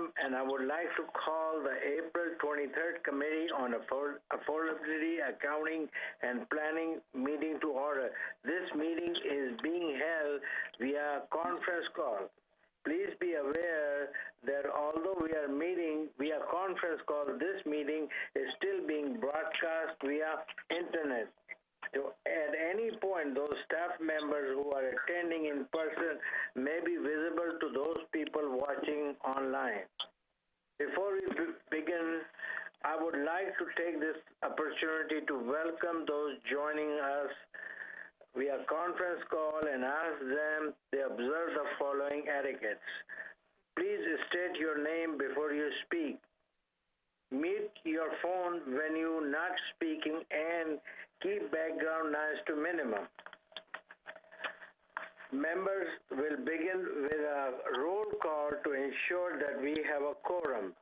quorum, and I would like to call the April 23rd Committee on Affordability, Accounting, and Planning meeting to order. This meeting is being held via conference call. Please be aware that although we are meeting via conference call, this meeting is still being broadcast via internet. At any point, those staff members who are attending in person may be visible to those people watching online. Before we begin, I would like to take this opportunity to welcome those joining us via conference call and ask them to observe the following etiquettes. Please state your name before you speak. Mute your phone when you're not speaking and keep background noise to minimum. Members will begin with a roll call to ensure that we have a quorum.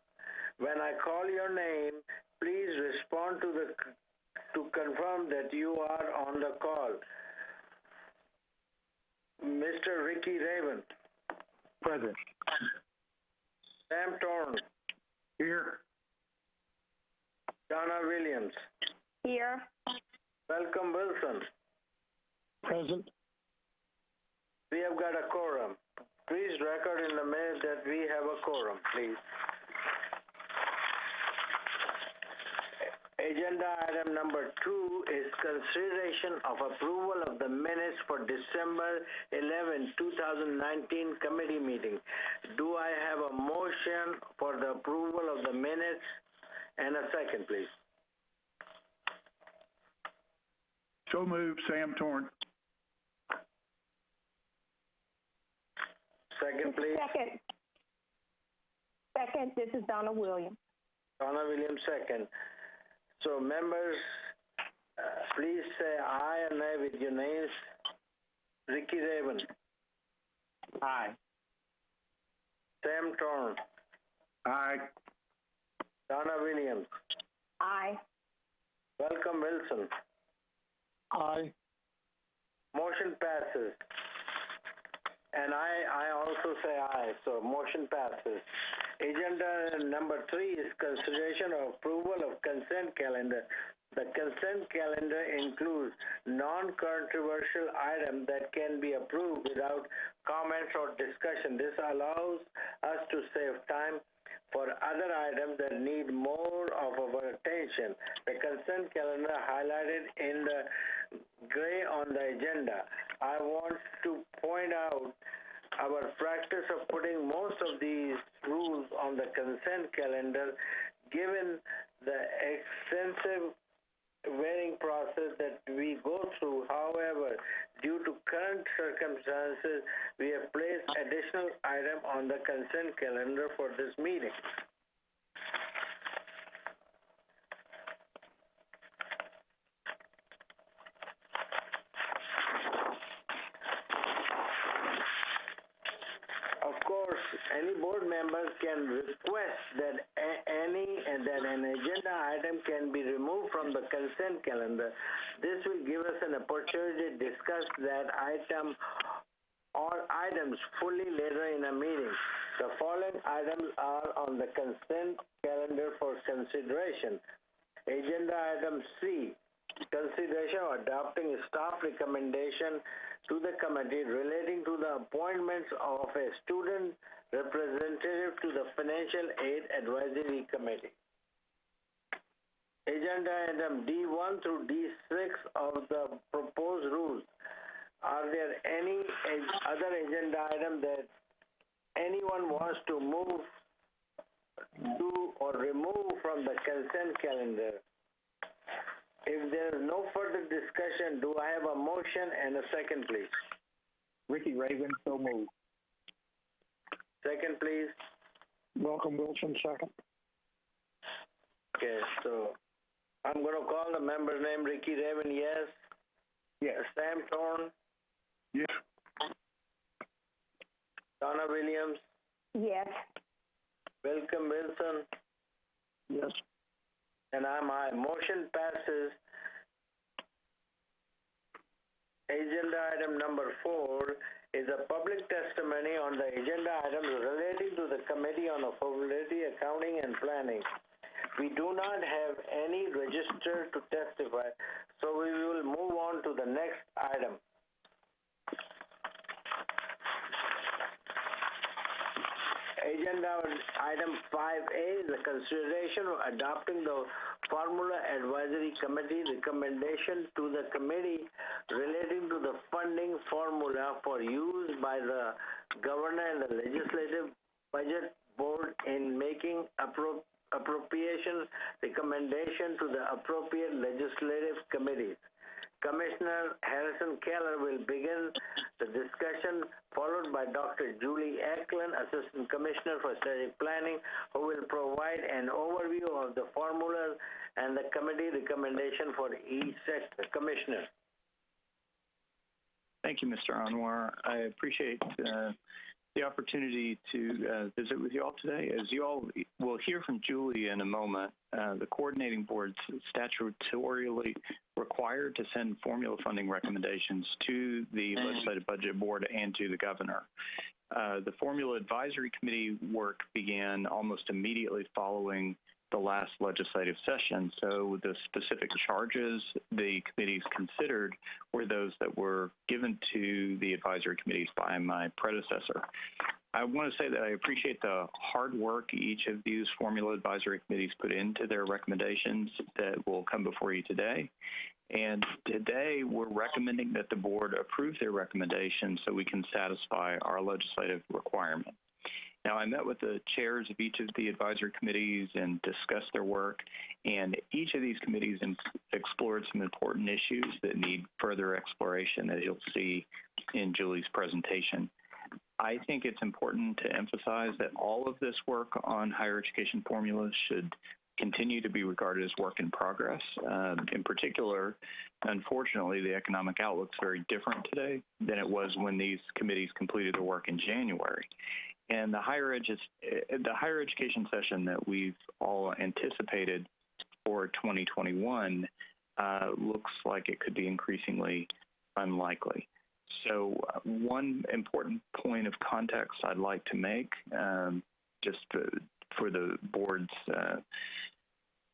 When I call your name, please respond to confirm that you are on the call. Mr. Ricky Raven. Present. Sam Torn. Here. Donna Williams. Here. Malcolm Wilson. Present. We have got a quorum. Please record in the minutes that we have a quorum, please. Agenda item number 2 is consideration of approval of the minutes for December 11, 2019 committee meeting. Do I have a motion for the approval of the minutes and a second, please? So moved, Sam Torn. Second, please. Second, this is Donna Williams. Donna Williams, second. So members, please say aye or nay with your names. Ricky Raven. Aye. Sam Torn. Aye. Donna Williams. Aye. Malcolm Wilson. Aye. Motion passes. And I also say aye, so motion passes. Agenda number 3 is consideration of approval of consent calendar. The consent calendar includes non-controversial items that can be approved without comments or discussion. This allows us to save time for other items that need more of our attention. The consent calendar highlighted in the gray on the agenda. I want to point out our practice of putting most of these rules on the consent calendar, given the extensive weighing process that we go through. However, due to current circumstances, we have placed additional item on the consent calendar for this meeting. Of course, any board members can request that an agenda item can be removed from the consent calendar. This will give us an opportunity to discuss that item or items fully later in a meeting. The following items are on the consent calendar for consideration. Agenda item C, consideration of adopting a staff recommendation to the committee relating to the appointments of a student representative to the Financial Aid Advisory Committee. Agenda item D1 through D6 of the proposed rules. Are there any other agenda item that anyone wants to move to or remove from the consent calendar? If there is no further discussion, do I have a motion and a second, please? Ricky Raven, so moved. Second, please. Malcolm Wilson, second. Okay, so I'm going to call the member's name. Ricky Raven, yes. Yes. Sam Thorne. Yes. Donna Williams. Yes. Malcolm Wilson. Yes. And I'm aye. Motion passes. Agenda item number 4 is a public testimony on the agenda items relating to the Committee on Affordability, Accounting, and Planning. We do not have any registered to testify, so we will move on to the next item. Agenda item 5A is the consideration of adopting the Formula Advisory Committee recommendation to the committee relating to the funding formula for use by the governor and the legislative budget board in making appropriation recommendation to the appropriate legislative committees. Commissioner Harrison Keller will begin the discussion, followed by Dr. Julie Eklund, Assistant Commissioner for Strategic Planning, who will provide an overview of the formulas and the committee recommendation for each sector. Commissioner. Thank you, Mr. Anwar. I appreciate the opportunity to visit with you all today. As you all will hear from Julie in a moment, the coordinating board's statutorily required to send formula funding recommendations to the Legislative Budget Board and to the governor. The Formula Advisory Committee work began almost immediately following the last legislative session, so the specific charges the committees considered were those that were given to the advisory committees by my predecessor. I want to say that I appreciate the hard work each of these formula advisory committees put into their recommendations that will come before you today. And today we're recommending that the board approve their recommendations so we can satisfy our legislative requirement. Now, I met with the chairs of each of the advisory committees and discussed their work, and each of these committees explored some important issues that need further exploration, as you'll see in Julie's presentation. I think it's important to emphasize that all of this work on higher education formulas should continue to be regarded as work in progress. In particular, unfortunately, the economic outlook is very different today than it was when these committees completed their work in January. And the higher education session that we've all anticipated for 2021 looks like it could be increasingly unlikely. So one important point of context I'd like to make, just for the board's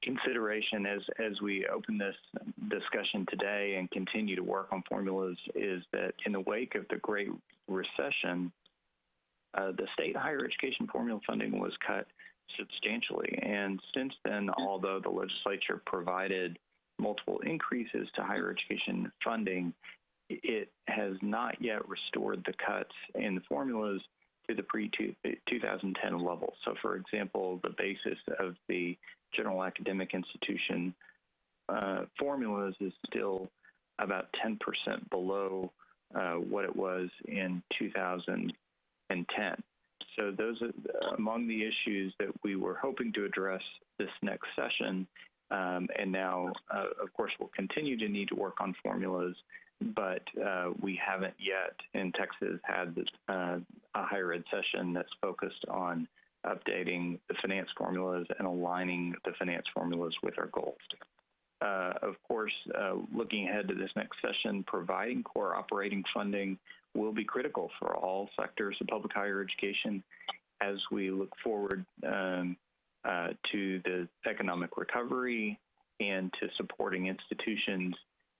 consideration as we open this discussion today and continue to work on formulas, is that in the wake of the Great Recession, the state higher education formula funding was cut substantially. And since then, although the legislature provided multiple increases to higher education funding, it has not yet restored the cuts in the formulas to the pre-2010 level. So, for example, the basis of the general academic institution formulas is still about 10% below what it was in 2010. So those are among the issues that we were hoping to address this next session. And now, of course, we'll continue to need to work on formulas, but we haven't yet in Texas had a higher ed session that's focused on updating the finance formulas and aligning the finance formulas with our goals. Of course, looking ahead to this next session, providing core operating funding will be critical for all sectors of public higher education as we look forward to the economic recovery and to supporting institutions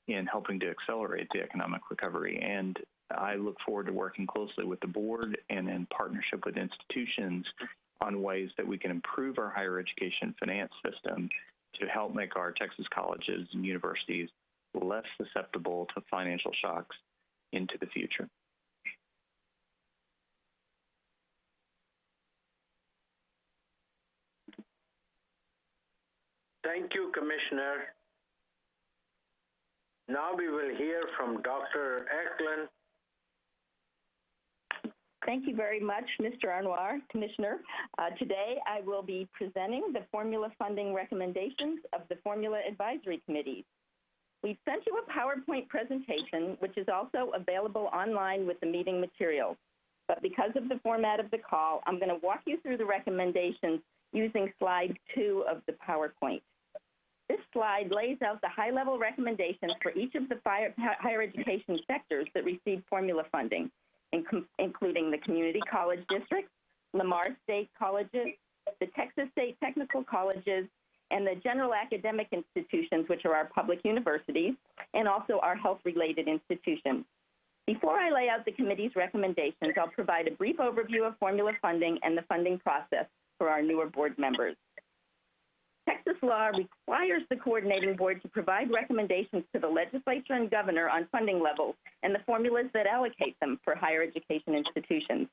in helping to accelerate the economic recovery. And I look forward to working closely with the board and in partnership with institutions on ways that we can improve our higher education finance system to help make our Texas colleges and universities less susceptible to financial shocks into the future. Thank you, Commissioner. Now we will hear from Dr. Eklund. Thank you very much, Mr. Anwar, Commissioner. Today, I will be presenting the formula funding recommendations of the Formula Advisory Committee. We've sent you a PowerPoint presentation, which is also available online with the meeting materials. But because of the format of the call, I'm going to walk you through the recommendations using slide 2 of the PowerPoint. This slide lays out the high-level recommendations for each of the higher education sectors that receive formula funding. including the community college districts, Lamar State colleges, the Texas State Technical Colleges, and the general academic institutions, which are our public universities, and also our health-related institutions. Before I lay out the committee's recommendations, I'll provide a brief overview of formula funding and the funding process for our newer board members. Texas law requires the coordinating board to provide recommendations to the legislature and governor on funding levels and the formulas that allocate them for higher education institutions.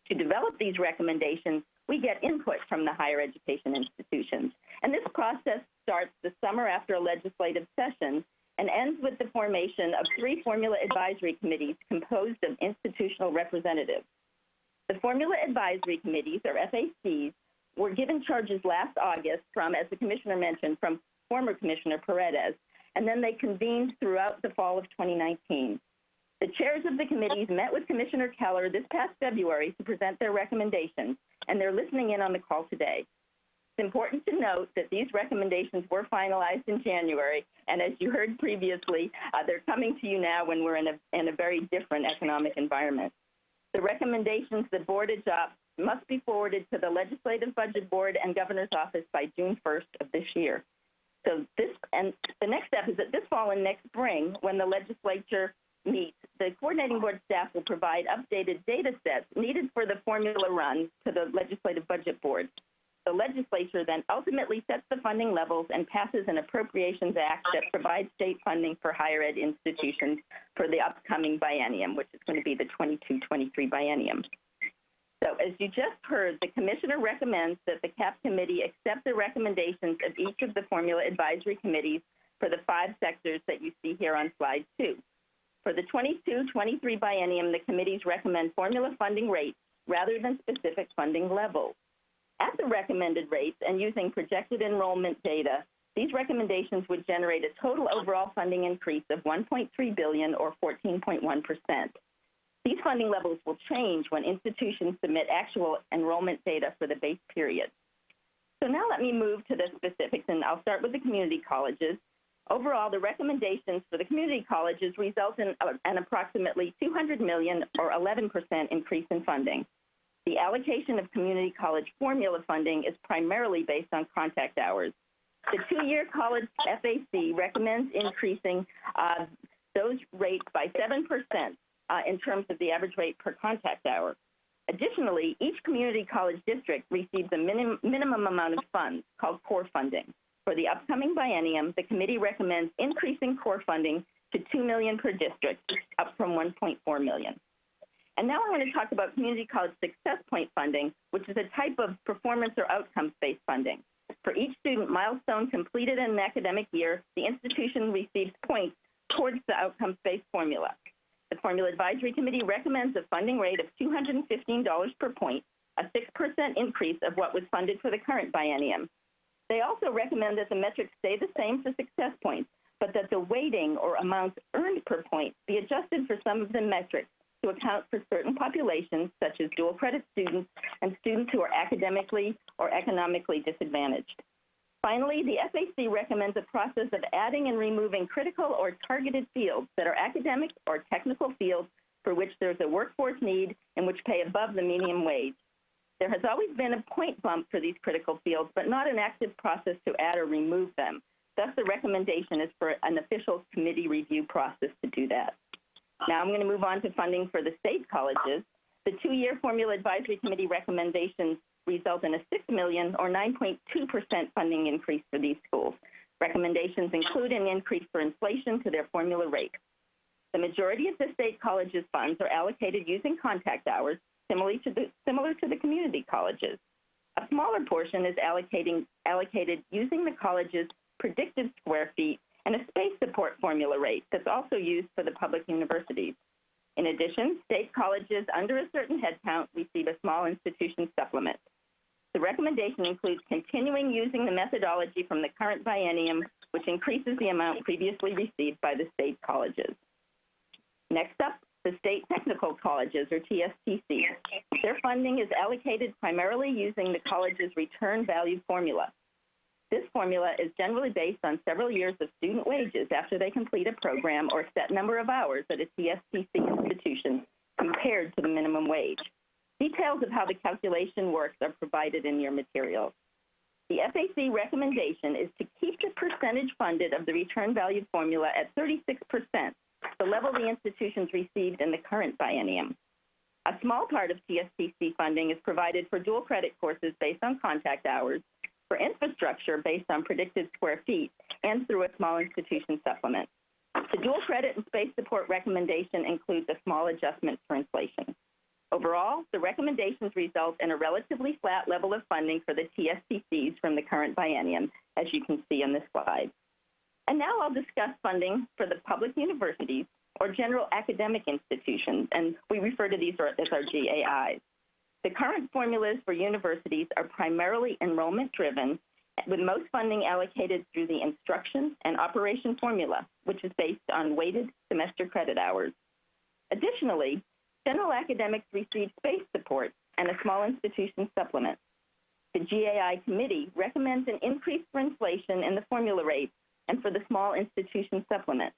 To develop these recommendations, we get input from the higher education institutions, and this process starts the summer after a legislative session and ends with the formation of 3 formula advisory committees composed of institutional representatives. The formula advisory committees, or FACs, were given charges last August from, as the commissioner mentioned, from former Commissioner Paredes, and then they convened throughout the fall of 2019. The chairs of the committees met with Commissioner Keller this past February to present their recommendations, and they're listening in on the call today. It's important to note that these recommendations were finalized in January, and as you heard previously, they're coming to you now when we're in a very different economic environment. The recommendations the board adopts must be forwarded to the Legislative Budget Board and Governor's Office by June 1st of this year. So the next step is that this fall and next spring, when the legislature meets, the coordinating board staff will provide updated data sets needed for the formula runs to the Legislative Budget Board. The legislature then ultimately sets the funding levels and passes an Appropriations Act that provides state funding for higher ed institutions for the upcoming biennium, which is going to be the 22-23 biennium. So as you just heard, the commissioner recommends that the CAAP committee accept the recommendations of each of the formula advisory committees for the 5 sectors that you see here on slide 2. For the 22-23 biennium, the committees recommend formula funding rates rather than specific funding levels. At the recommended rates and using projected enrollment data, these recommendations would generate a total overall funding increase of $1.3 billion or 14.1%. These funding levels will change when institutions submit actual enrollment data for the base period. So now let me move to the specifics, and I'll start with the community colleges. Overall, the recommendations for the community colleges result in an approximately $200 million or 11% increase in funding. The allocation of community college formula funding is primarily based on contact hours. The 2-year college FAC recommends increasing those rates by 7% in terms of the average rate per contact hour. Additionally, each community college district receives a minimum amount of funds called core funding. For the upcoming biennium, the committee recommends increasing core funding to $2 million per district, up from $1.4 million. And now I want to talk about community college success point funding, which is a type of performance or outcomes-based funding. For each student milestone completed in an academic year, the institution receives points towards the outcomes-based formula. The Formula Advisory Committee recommends a funding rate of $215 per point, a 6% increase of what was funded for the current biennium. They also recommend that the metrics stay the same for success points, but that the weighting or amount earned per point be adjusted for some of the metrics to account for certain populations, such as dual credit students and students who are academically or economically disadvantaged. Finally, the FAC recommends a process of adding and removing critical or targeted fields that are academic or technical fields for which there's a workforce need and which pay above the median wage. There has always been a point bump for these critical fields, but not an active process to add or remove them. Thus, the recommendation is for an official committee review process to do that. Now I'm going to move on to funding for the state colleges. The 2-year Formula Advisory Committee recommendations result in a $6 million or 9.2% funding increase for these schools. Recommendations include an increase for inflation to their formula rate. The majority of the state colleges' funds are allocated using contact hours, similar to the community colleges. A smaller portion is allocated using the college's predicted square feet and a space support formula rate that's also used for the public universities. In addition, state colleges under a certain headcount receive a small institution supplement. The recommendation includes continuing using the methodology from the current biennium, which increases the amount previously received by the state colleges. Next up, the state technical colleges, or TSTC. Their funding is allocated primarily using the college's return value formula. This formula is generally based on several years of student wages after they complete a program or set number of hours at a TSTC institution, compared to the minimum wage. Details of how the calculation works are provided in your materials. The FAC recommendation is to keep the percentage funded of the return value formula at 36%, the level the institutions received in the current biennium. A small part of TSTC funding is provided for dual credit courses based on contact hours, for infrastructure based on predicted square feet, and through a small institution supplement. The dual credit and space support recommendation includes a small adjustment for inflation. Overall, the recommendations result in a relatively flat level of funding for the TSTCs from the current biennium, as you can see on this slide. And now I'll discuss funding for the public universities or general academic institutions, and we refer to these as our GAIs. The current formulas for universities are primarily enrollment-driven, with most funding allocated through the instruction and operation formula, which is based on weighted semester credit hours. Additionally, general academics receive space support and a small institution supplement. The GAI committee recommends an increase for inflation in the formula rate and for the small institution supplement.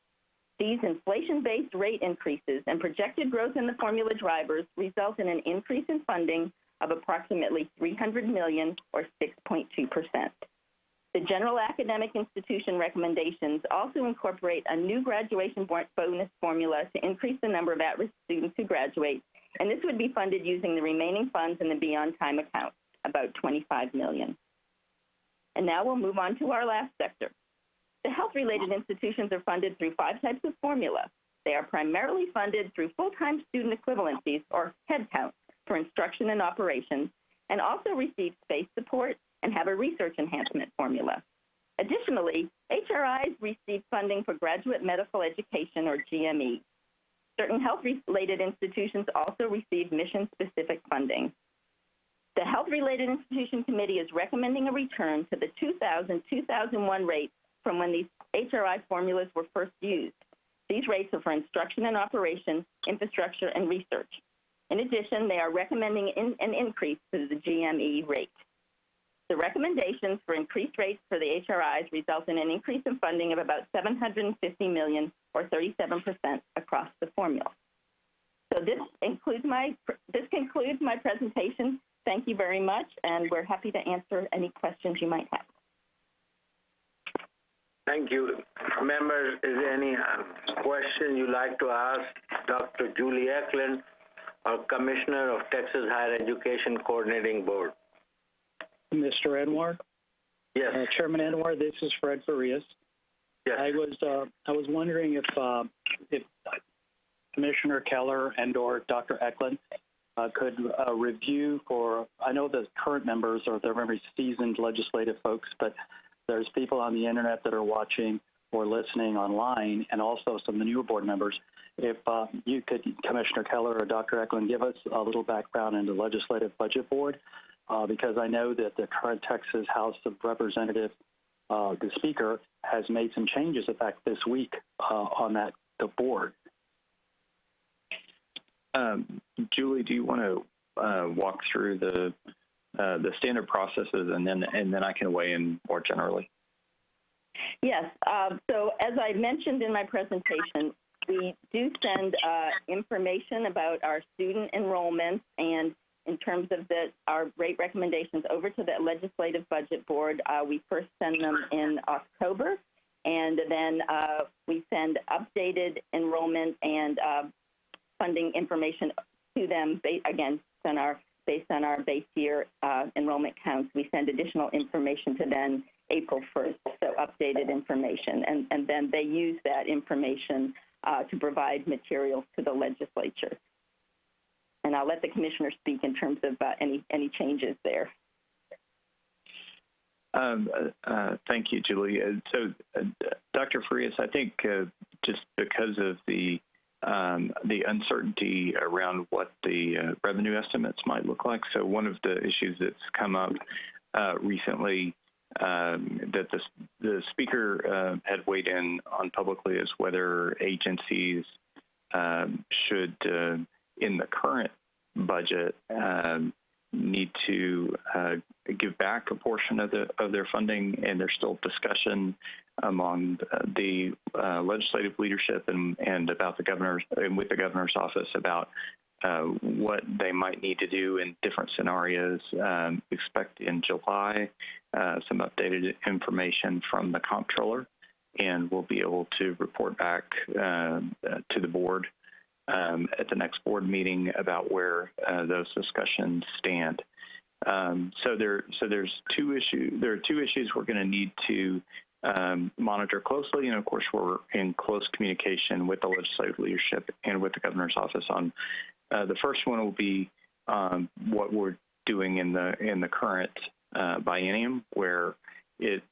These inflation-based rate increases and projected growth in the formula drivers result in an increase in funding of approximately $300 million or 6.2%. The general academic institution recommendations also incorporate a new graduation bonus formula to increase the number of at-risk students who graduate, and this would be funded using the remaining funds in the Beyond Time account, about $25 million. And now we'll move on to our last sector. The health-related institutions are funded through 5 types of formula. They are primarily funded through full-time student equivalencies, or headcount, for instruction and operations, and also receive space support and have a research enhancement formula. Additionally, HRIs receive funding for graduate medical education, or GME. Certain health-related institutions also receive mission-specific funding. The Health-Related Institution Committee is recommending a return to the 2000-2001 rates from when these HRI formulas were first used. These rates are for instruction and operation, infrastructure, and research. In addition, they are recommending an increase to the GME rate. The recommendations for increased rates for the HRIs result in an increase in funding of about $750 million, or 37% across the formula. So this concludes my presentation. Thank you very much, and we're happy to answer any questions you might have. Thank you. Members, is there any question you'd like to ask Dr. Julie Eklund, our Commissioner of Texas Higher Education Coordinating Board? Mr. Anwar? Yes. Chairman Anwar, this is Fred Farias. Yes. I was wondering if Commissioner Keller and/or Dr. Eklund could review for. I know the current members are they're very seasoned legislative folks, but there's people on the internet that are watching or listening online, and also some of the newer board members. If you could, Commissioner Keller or Dr. Eklund, give us a little background in the Legislative Budget Board, because I know that the current Texas House of Representatives, the Speaker, has made some changes, in fact, this week on the board. Julie, do you want to walk through the standard processes, and then I can weigh in more generally? Yes. So as I mentioned in my presentation, we do send information about our student enrollments, and in terms of our rate recommendations over to the Legislative Budget Board, we first send them in October, and then we send updated enrollment and funding information to them, again, based on our base year enrollment counts. We send additional information to them April 1st, so updated information, and then they use that information to provide materials to the legislature. And I'll let the commissioner speak in terms of any changes there. Thank you, Julie. So, Dr. Farias, I think just because of the uncertainty around what the revenue estimates might look like, so one of the issues that's come up recently that the Speaker had weighed in on publicly is whether agencies should, in the current budget, need to give back a portion of their funding, and there's still discussion among the legislative leadership and about the governor and with the governor's office about what they might need to do in different scenarios. Expect in July some updated information from the comptroller, and we'll be able to report back to the board at the next board meeting about where those discussions stand. So there's two issues. There are two issues we're going to need to monitor closely, and of course we're in close communication with the legislative leadership and with the governor's office on. The first one will be what we're doing in the current biennium, where it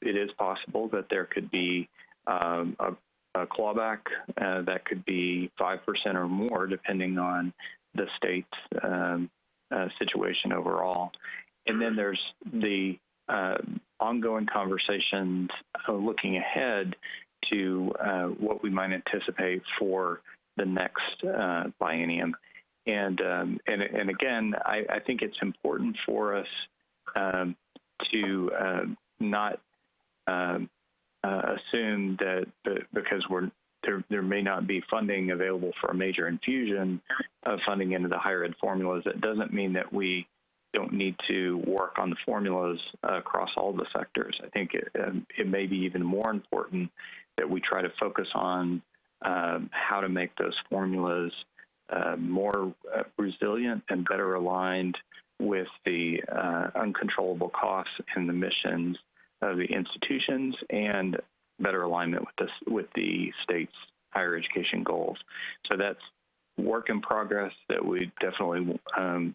is possible that there could be a clawback that could be 5% or more, depending on the state's situation overall. And then there's the ongoing conversations looking ahead to what we might anticipate for the next biennium. And again, I think it's important for us to not assume that because there may not be funding available for a major infusion of funding into the higher ed formulas, that doesn't mean that we don't need to work on the formulas across all the sectors. I think it may be even more important that we try to focus on how to make those formulas more resilient and better aligned with the uncontrollable costs and the missions of the institutions, and better alignment with the state's higher education goals. So that's work in progress that we definitely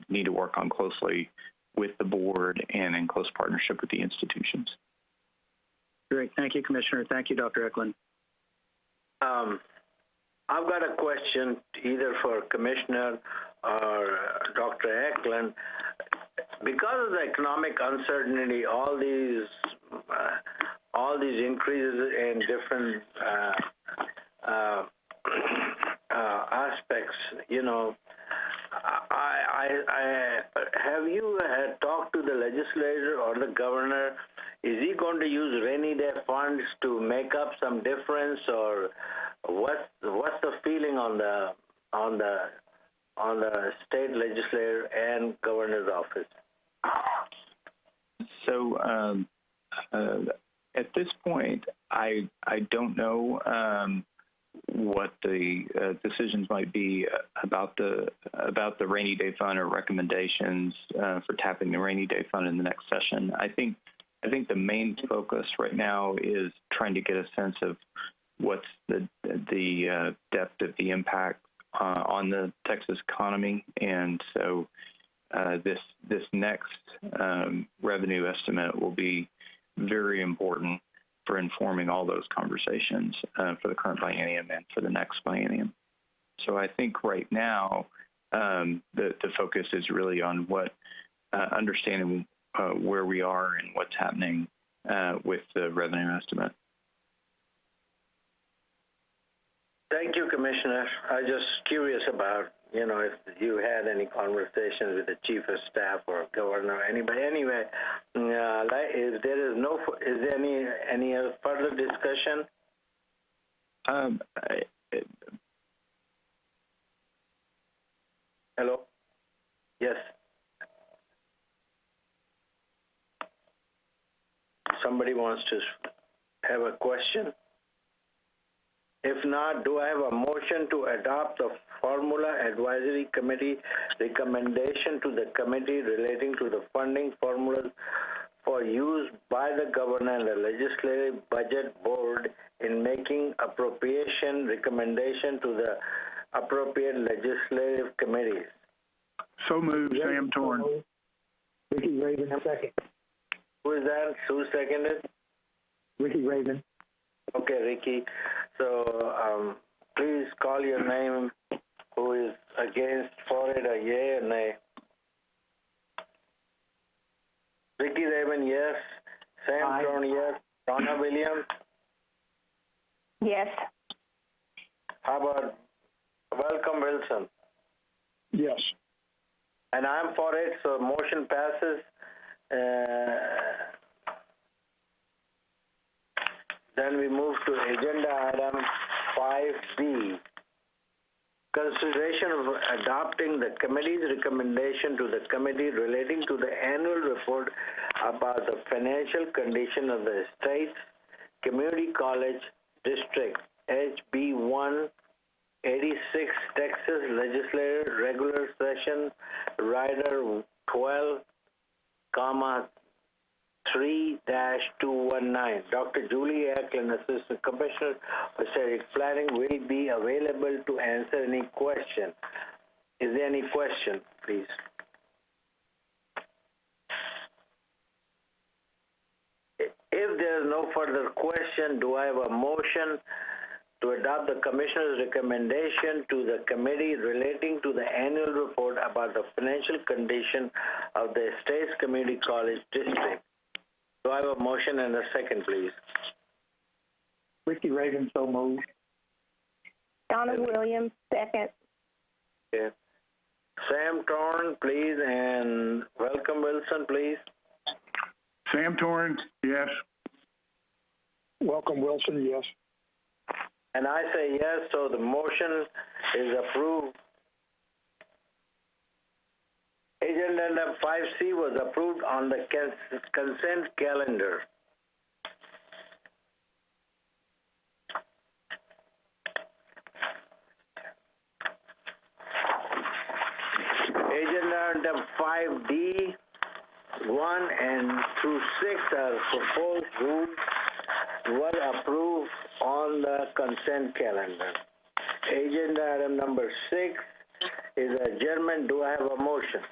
need to work on closely with the board and in close partnership with the institutions. Great. Thank you, Commissioner. Thank you, Dr. Eklund. I've got a question either for Commissioner or Dr. Eklund. Because of the economic uncertainty, all these increases in different aspects, you know, have you talked to the legislator or the governor? Is he going to use rainy day funds to make up some difference, or what's the feeling on the state legislature and governor's office? So at this point, I don't know what the decisions might be about the rainy day fund or recommendations for tapping the rainy day fund in the next session. I think the main focus right now is trying to get a sense of what's the depth of the impact on the Texas economy, and so this next revenue estimate will be very important for informing all those conversations for the current biennium and for the next biennium. So I think right now the focus is really on understanding where we are and what's happening with the revenue estimate. Thank you, Commissioner. I'm just curious about, you know, if you had any conversations with the chief of staff or governor or anybody. Anyway, is there any further discussion? Hello? Yes. Somebody wants to have a question? If not, do I have a motion to adopt the Formula Advisory Committee recommendation to the committee relating to the funding formulas for use by the governor and the Legislative Budget Board in making appropriation recommendation to the appropriate legislative committees? So moved, Sam Torn. Ricky Raven, second. Who is that? Who seconded? Ricky Raven. Okay, Ricky. So please call your name. Who is against, for it, a yay or nay? Ricky Raven, yes. Sam Torn, yes. Donna Williams? Yes. How about Welcome Wilson? Yes. And I'm for it, so motion passes. Then we move to agenda item 5B. Consideration of adopting the committee's recommendation to the committee relating to the annual report about the financial condition of the state's community college district, HB 186, Texas Legislature regular session, Rider 12, 3-219. Dr. Julie Eklund, Assistant Commissioner for Strategic Planning, will be available to answer any question. Is there any question, please? If there is no further question, do I have a motion to adopt the Commissioner's recommendation to the committee relating to the annual report about the financial condition of the state's community college district? Do I have a motion and a second, please? Ricky Raven, so moved. Donna Williams, second. Okay. Sam Torn, please, and Welcome Wilson, please. Sam Torn, yes. Welcome Wilson, yes. And I say yes, so the motion is approved. Agenda number 5C was approved on the consent calendar. Agenda number 5D, 1 and through 6 are proposed rules were approved on the consent calendar. Agenda item number 6 is adjournment. Do I have a motion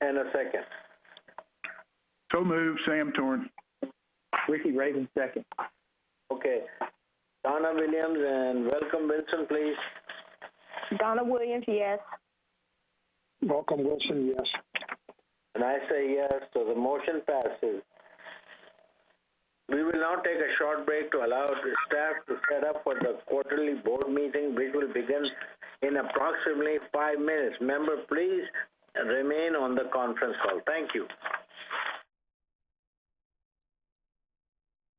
and a second? So moved, Sam Torn. Ricky Raven, second. Okay. Donna Williams and Welcome Wilson, please. Donna Williams, yes. Welcome Wilson, yes. And I say yes, so the motion passes. We will now take a short break to allow the staff to set up for the quarterly board meeting, which will begin in approximately 5 minutes. Member, please remain on the conference call. Thank you.